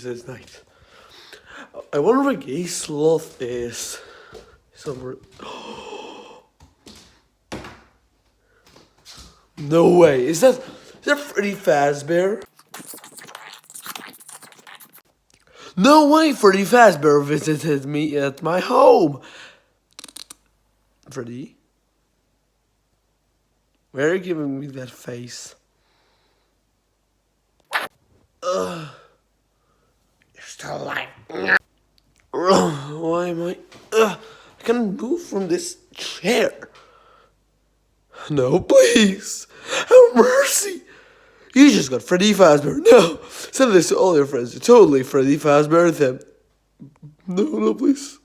because it's night. I wonder if a gay sloth is somewhere. No way. Is that Freddy Fazbear? No way, Freddy Fazbear visited me at my home. Freddy? Why are you giving me that face? You're still alive. Why am I? I can't move from this chair. No, please. Have mercy. You just got Freddy Fazbear. No. Send this to all your friends. You're totally Freddy Fazbear them. No, please.